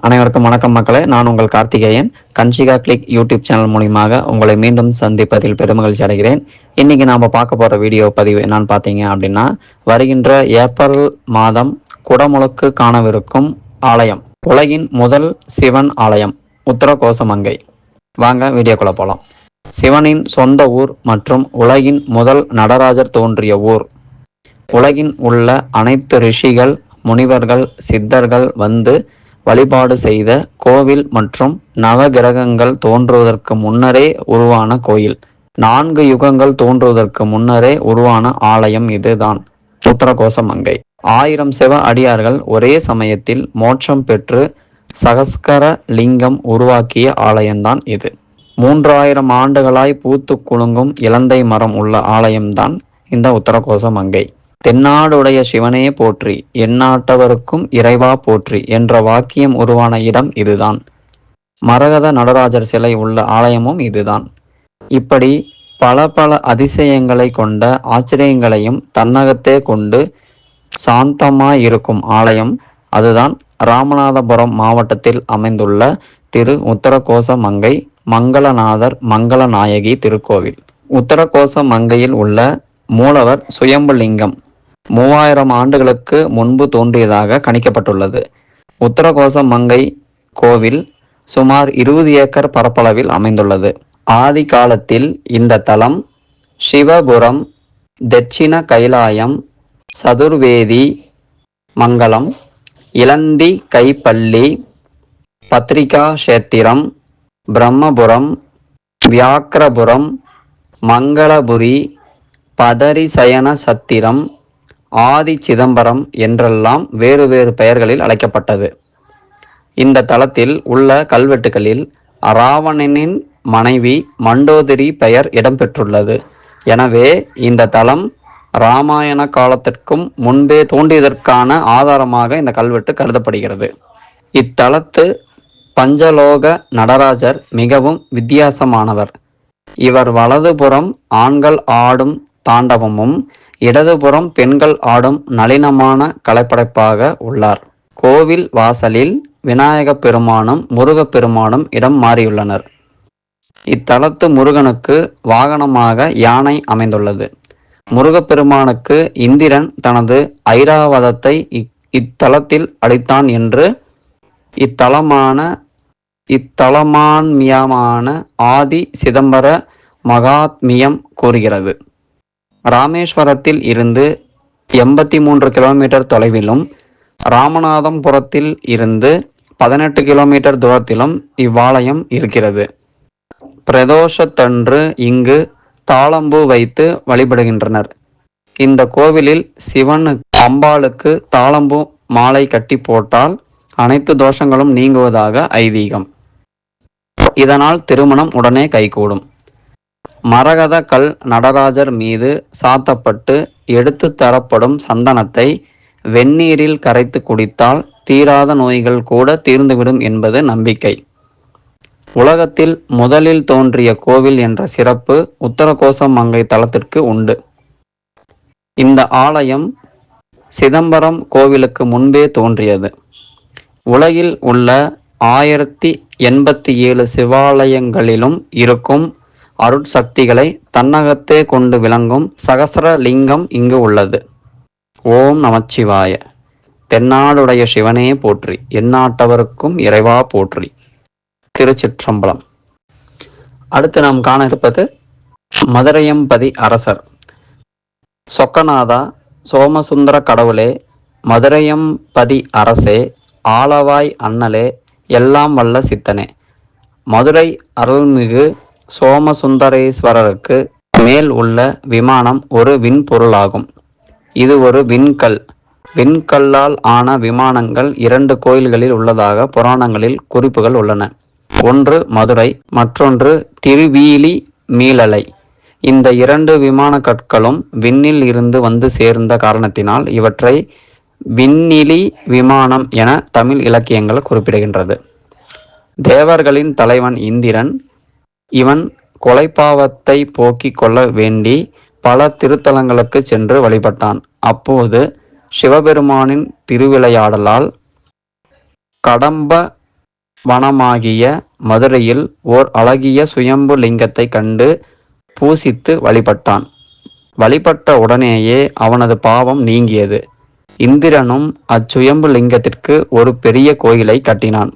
அனைவருக்கும் வணக்கம் மக்களே. நான் உங்கள் Karthikeyan. Kanshika click YouTube channel மூலியமாக உங்களை மீண்டும் சந்திப்பதில் பெருமகிழ்ச்சி அடைகிறேன். இன்னைக்கு நாம் பார்க்க போகிற வீடியோ பதிவு என்னன்னு பார்த்தீங்க அப்படின்னா, வருகின்ற ஏப்ரல் மாதம் குடமுழுக்கு காணவிருக்கும் ஆலயம், உலகின் முதல் சிவன் ஆலயம் உத்தரகோசமங்கை. வாங்க வீடியோக்குள்ள போகலாம். சிவனின் சொந்த ஊர் மற்றும் உலகின் முதல் நடராஜர் தோன்றிய ஊர். உலகின் உள்ள அனைத்து ரிஷிகள், முனிவர்கள், சித்தர்கள் வந்து வழிபாடு செய்த கோவில் மற்றும் நவகிரகங்கள் தோன்றுவதற்கு முன்னரே உருவான கோயில். 4 யுகங்கள் தோன்றுவதற்கு முன்னரே உருவான ஆலயம் இதுதான் உத்தரகோசமங்கை. 1000 சிவ அடியார்கள் ஒரே சமயத்தில் மோட்சம் பெற்று சகஸ்கர லிங்கம் உருவாக்கிய ஆலயம்தான் இது. 3000 ஆண்டுகளாய் பூத்து குலுங்கும் இலந்தை மரம் உள்ள ஆலயம்தான் இந்த உத்தரகோசமங்கை. தென்னாடுடைய சிவனே போற்றி, எந்நாட்டவருக்கும் இறைவா போற்றி என்ற வாக்கியம் உருவான இடம் இதுதான். மரகத நடராஜர் சிலை உள்ள ஆலயமும் இதுதான். இப்படி பல பல அதிசயங்களை கொண்ட ஆச்சரியங்களையும் தன்னகத்தே கொண்டு சாந்தமாயிருக்கும் ஆலயம் அதுதான் ராமநாதபுரம் மாவட்டத்தில் அமைந்துள்ள திரு உத்தரகோசமங்கை மங்களநாதர் மங்களநாயகி திருக்கோவில். உத்தரகோசமங்கையில் உள்ள மூலவர் சுயம்புலிங்கம் 3000 ஆண்டுகளுக்கு முன்பு தோன்றியதாக கணிக்கப்பட்டுள்ளது. உத்தரகோசமங்கை கோவில் சுமார் 20 ஏக்கர் பரப்பளவில் அமைந்துள்ளது. ஆதி காலத்தில் இந்த தலம் சிவபுரம், தட்சிண கைலாயம், சதுர்வேதி மங்கலம், இலந்தி கைப்பள்ளி, பத்ரிகா கஷேத்திரம், பிரம்மபுரம், வியாக்கிரபுரம், மங்களபுரி, பதரிசயன சத்திரம், ஆதி சிதம்பரம் என்றெல்லாம் வேறு வேறு பெயர்களில் அழைக்கப்பட்டது. இந்த தலத்தில் உள்ள கல்வெட்டுகளில் ராவணனின் மனைவி மண்டோதரி பெயர் இடம்பெற்றுள்ளது. எனவே இந்த தலம் இராமாயண காலத்திற்கும் முன்பே தோன்றியதற்கான ஆதாரமாக இந்த கல்வெட்டு கருதப்படுகிறது. இத்தலத்து பஞ்சலோக நடராஜர் மிகவும் வித்தியாசமானவர். இவர் வலதுபுறம் ஆண்கள் ஆடும் தாண்டவமும் இடதுபுறம் பெண்கள் ஆடும் நளினமான கலைப்படைப்பாக உள்ளார். கோவில் வாசலில் விநாயக பெருமானும் முருகப்பெருமானும் இடம் மாறியுள்ளனர். இத்தலத்து முருகனுக்கு வாகனமாக யானை அமைந்துள்ளது. முருகப்பெருமானுக்கு இந்திரன் தனது ஐராவதத்தை இத்தலத்தில் அளித்தான் என்று இத்தலமான்மியமான ஆதி சிதம்பர மகாத்மியம் கூறுகிறது. ராமேஸ்வரத்தில் இருந்து 83 கிலோமீட்டர் தொலைவிலும், ராமநாதபுரத்தில் இருந்து 18 கிலோமீட்டர் தூரத்திலும் இவ்வாலயம் இருக்கிறது. பிரதோஷத்தன்று இங்கு தாளம்பூ வைத்து வழிபடுகின்றனர். இந்த கோவிலில் சிவன் அம்பாளுக்கு தாளம்பூ மாலை கட்டி போட்டால் அனைத்து தோஷங்களும் நீங்குவதாக ஐதீகம். இதனால் திருமணம் உடனே கைகூடும். மரகத கல் நடராஜர் மீது சாத்தப்பட்டு எடுத்து தரப்படும் சந்தனத்தை வெந்நீரில் கரைத்து குடித்தால் தீராத நோய்கள் கூட தீர்ந்துவிடும் என்பது நம்பிக்கை. உலகத்தில் முதலில் தோன்றிய கோவில் என்ற சிறப்பு உத்தரகோசமங்கை தலத்திற்கு உண்டு. இந்த ஆலயம் சிதம்பரம் கோவிலுக்கு முன்பே தோன்றியது. உலகில் உள்ள 1087 சிவாலயங்களிலும் இருக்கும் அருட்சக்திகளை தன்னகத்தே கொண்டு விளங்கும் சகஸ்ர லிங்கம் இங்கு உள்ளது. ஓம் நமச்சிவாய. தென்னாடுடைய சிவனே போற்றி, எந்நாட்டவருக்கும் இறைவா போற்றி. திருச்சிற்றம்பலம். அடுத்து நாம் காண இருப்பது மதுரையம்பதி அரசர். சொக்கநாதா, சோமசுந்தர கடவுளே, மதுரையம்பதி அரசே, ஆலவாய் அண்ணலே, எல்லாம் வல்ல சித்தனே. மதுரை அருள்மிகு சோமசுந்தரேஸ்வரருக்கு மேல் உள்ள விமானம் ஒரு விண்பொருளாகும். இது ஒரு விண்கல். விண்கல்லால் ஆன விமானங்கள் 2 கோயில்களில் உள்ளதாக புராணங்களில் குறிப்புகள் உள்ளன. ஒன்று மதுரை, மற்றொன்று திருவீலி மீளலை. இந்த 2 விமான கற்களும் விண்ணில் இருந்து வந்து சேர்ந்த காரணத்தினால் இவற்றை விண்ணிலி விமானம் என தமிழ் இலக்கியங்கள் குறிப்பிடுகின்றது. தேவர்களின் தலைவன் இந்திரன் இவன் கொலைப்பாவத்தை போக்கிக் கொள்ள வேண்டி பல திருத்தலங்களுக்கு சென்று வழிபட்டான். அப்போது சிவபெருமானின் திருவிளையாடலால் கடம்ப வனமாகிய மதுரையில் ஓர் அழகிய சுயம்பு லிங்கத்தை கண்டு பூசித்து வழிபட்டான். வழிபட்ட உடனேயே அவனது பாவம் நீங்கியது. இந்திரனும் அச்சுயம்பு லிங்கத்திற்கு ஒரு பெரிய கோயிலை கட்டினான்.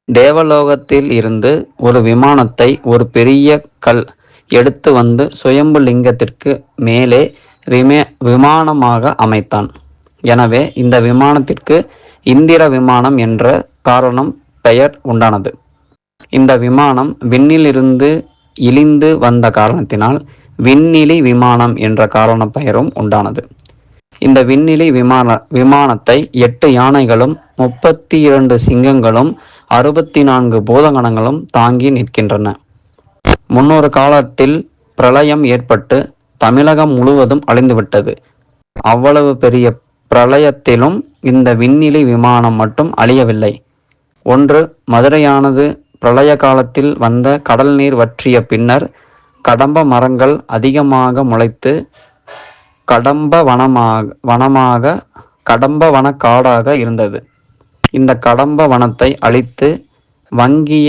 தேவலோகத்தில் இருந்து ஒரு விமானத்தை ஒரு பெரிய கல் எடுத்து வந்து சுயம்பு லிங்கத்திற்கு மேலே விமானமாக அமைத்தான். எனவே இந்த விமானத்திற்கு இந்திர விமானம் என்ற பெயர் உண்டானது. இந்த விமானம் விண்ணிலிருந்து இழிந்து வந்த காரணத்தினால் விண்ணிலி விமானம் என்ற பெயரும் உண்டானது. இந்த விண்ணிலி விமானத்தை 8 யானைகளும் 32 சிங்கங்களும் 64 பூதகணங்களும் தாங்கி நிற்கின்றன. முன்னொரு காலத்தில் பிரளயம் ஏற்பட்டு தமிழகம் முழுவதும் அழிந்துவிட்டது. அவ்வளவு பெரிய பிரளயத்திலும் இந்த விண்ணிலி விமானம் மட்டும் அழியவில்லை. ஒன்று, மதுரையானது பிரளய காலத்தில் வந்த கடல் நீர் வற்றிய பின்னர் கடம்ப மரங்கள் அதிகமாக முளைத்து கடம்ப வனக்காடாக இருந்தது. இந்த கடம்ப வனத்தை அழித்து வங்கிய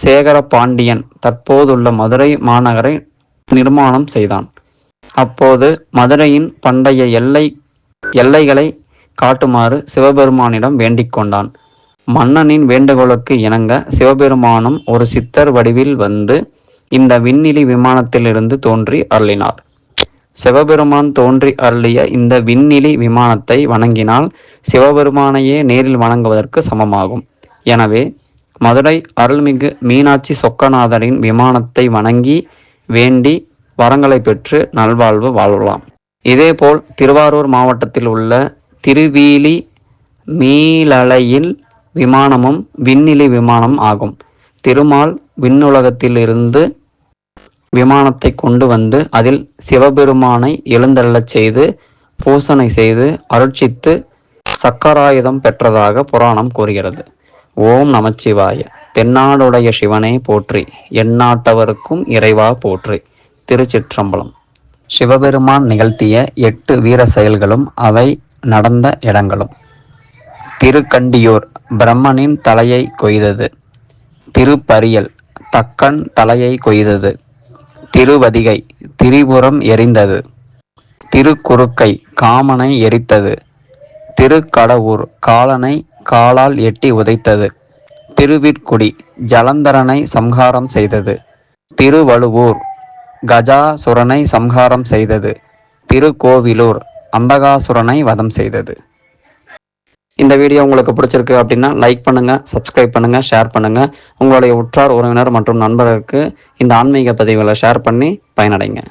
சேகர பாண்டியன் தற்போதுள்ள மதுரை மாநகரை நிர்மாணம் செய்தான். அப்போது மதுரையின் பண்டைய எல்லைகளை காட்டுமாறு சிவபெருமானிடம் வேண்டிக் கொண்டான். மன்னனின் வேண்டுகோளுக்கு இணங்க சிவபெருமானும் ஒரு சித்தர் வடிவில் வந்து இந்த விண்ணிலி விமானத்திலிருந்து தோன்றி அருளினார். சிவபெருமான் தோன்றி அருளிய இந்த விண்ணிலி விமானத்தை வணங்கினால் சிவபெருமானையே நேரில் வணங்குவதற்கு சமமாகும். எனவே மதுரை அருள்மிகு மீனாட்சி சொக்கநாதரின் விமானத்தை வணங்கி வேண்டி வரங்களை பெற்று நல்வாழ்வு வாழலாம். இதேபோல் திருவாரூர் மாவட்டத்தில் உள்ள திருவீலி மீளலையில் விமானமும் விண்ணிலி விமானம் ஆகும். திருமால் விண்ணுலகத்திலிருந்து விமானத்தை கொண்டு வந்து அதில் சிவபெருமானை எழுந்தள்ளச் செய்து பூசனை செய்து அருட்சித்து சக்கராயுதம் பெற்றதாக புராணம் கூறுகிறது. ஓம் நமச்சிவாய. தென்னாடுடைய சிவனே போற்றி, எந்நாட்டவருக்கும் இறைவா போற்றி. திருச்சிற்றம்பலம். சிவபெருமான் நிகழ்த்திய 8 வீர செயல்களும் அவை நடந்த இடங்களும். திருக்கண்டியூர் பிரம்மனின் தலையை கொய்தது. திருப்பரியல் தக்கன் தலையை கொய்தது. திருவதிகை திரிபுரம் எரிந்தது. திருக்குறுக்கை காமனை எரித்தது. திருக்கடவூர் காலனை காலால் எட்டி உதைத்தது. திருவிற்குடி ஜலந்தரனை சம்ஹாரம் செய்தது. திருவழுவூர் கஜாசுரனை சம்ஹாரம் செய்தது. திருக்கோவிலூர் அந்தகாசுரனை வதம் செய்தது. இந்த வீடியோ உங்களுக்கு பிடிச்சிருக்கு அப்படின்னா லைக் பண்ணுங்கள், சப்ஸ்கிரைப் பண்ணுங்கள், ஷேர் பண்ணுங்கள். உங்களுடைய உற்றார் உறவினர் மற்றும் நண்பர்களுக்கு இந்த ஆன்மீக பதிவுகளை ஷேர் பண்ணி பயனடைங்க.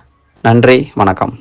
நன்றி, வணக்கம்.